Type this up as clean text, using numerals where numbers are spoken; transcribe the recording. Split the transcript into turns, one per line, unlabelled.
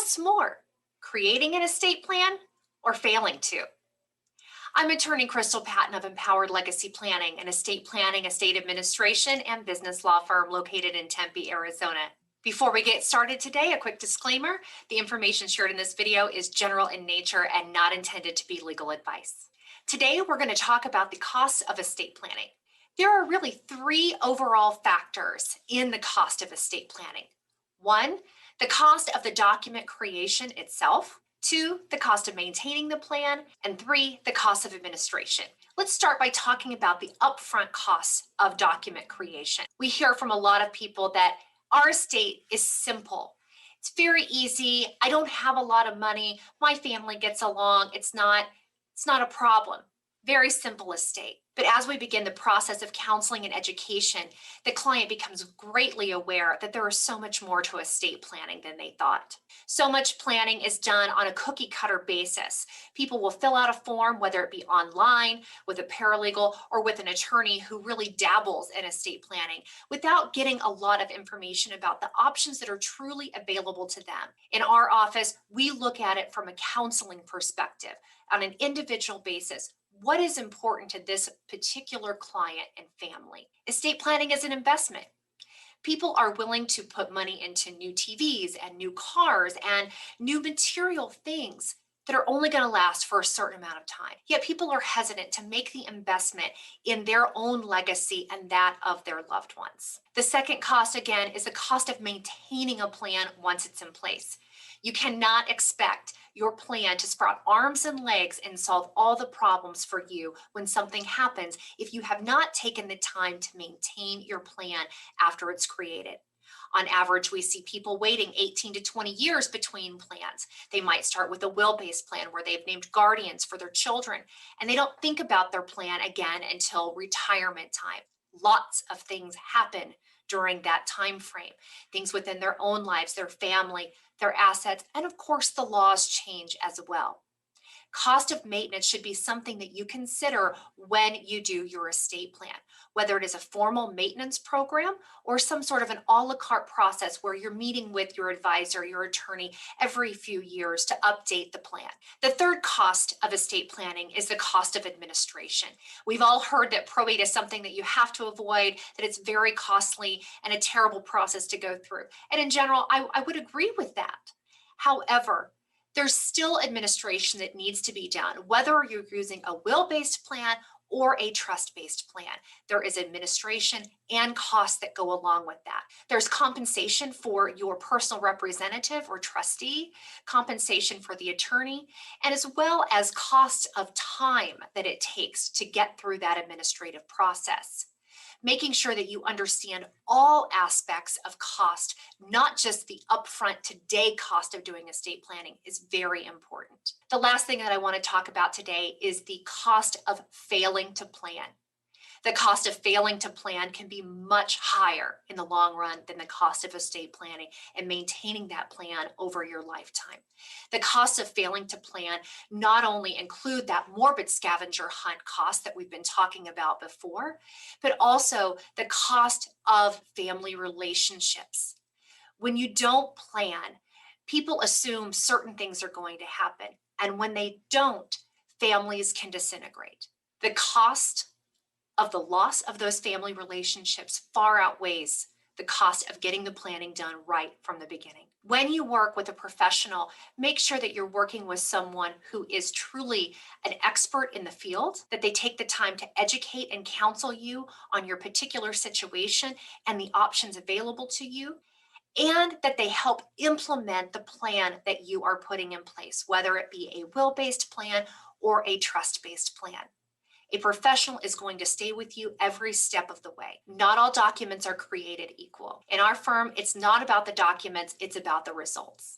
costs more, creating an estate plan or failing to? I'm attorney Crystal Patton of Empowered Legacy Planning, an estate planning, estate administration, and business law firm located in Tempe, Arizona. Before we get started today, a quick disclaimer. The information shared in this video is general in nature and not intended to be legal advice. Today, we're going to talk about the costs of estate planning. There are really three overall factors in the cost of estate planning. One, the cost of the document creation itself. Two, the cost of maintaining the plan. And three, the cost of administration. Let's start by talking about the upfront costs of document creation. We hear from a lot of people that our estate is simple. It's very easy. I don't have a lot of money. My family gets along. It's not a problem. Very simple estate. But as we begin the process of counseling and education, the client becomes greatly aware that there is so much more to estate planning than they thought. So much planning is done on a cookie cutter basis. People will fill out a form, whether it be online, with a paralegal, or with an attorney who really dabbles in estate planning, without getting a lot of information about the options that are truly available to them. In our office, we look at it from a counseling perspective, on an individual basis. What is important to this particular client and family? Estate planning is an investment. People are willing to put money into new TVs and new cars and new material things that are only going to last for a certain amount of time. Yet people are hesitant to make the investment in their own legacy and that of their loved ones. The second cost, again, is the cost of maintaining a plan once it's in place. You cannot expect your plan to sprout arms and legs and solve all the problems for you when something happens if you have not taken the time to maintain your plan after it's created. On average, we see people waiting 18 to 20 years between plans. They might start with a will-based plan where they've named guardians for their children, and they don't think about their plan again until retirement time. Lots of things happen during that time frame. Things within their own lives, their family, their assets, and of course the laws change as well. Cost of maintenance should be something that you consider when you do your estate plan, whether it is a formal maintenance program or some sort of an a la carte process where you're meeting with your advisor, your attorney, every few years to update the plan. The third cost of estate planning is the cost of administration. We've all heard that probate is something that you have to avoid, that it's very costly and a terrible process to go through. And in general, I would agree with that. However, there's still administration that needs to be done, whether you're using a will-based plan or a trust-based plan. There is administration and costs that go along with that. There's compensation for your personal representative or trustee, compensation for the attorney, and as well as cost of time that it takes to get through that administrative process. Making sure that you understand all aspects of cost, not just the upfront today cost of doing estate planning, is very important. The last thing that I want to talk about today is the cost of failing to plan. The cost of failing to plan can be much higher in the long run than the cost of estate planning and maintaining that plan over your lifetime. The costs of failing to plan not only include that morbid scavenger hunt cost that we've been talking about before, but also the cost of family relationships. When you don't plan, people assume certain things are going to happen, and when they don't, families can disintegrate. The cost of the loss of those family relationships far outweighs the cost of getting the planning done right from the beginning. When you work with a professional, make sure that you're working with someone who is truly an expert in the field, that they take the time to educate and counsel you on your particular situation and the options available to you, and that they help implement the plan that you are putting in place, whether it be a will-based plan or a trust-based plan. A professional is going to stay with you every step of the way. Not all documents are created equal. In our firm, it's not about the documents, it's about the results.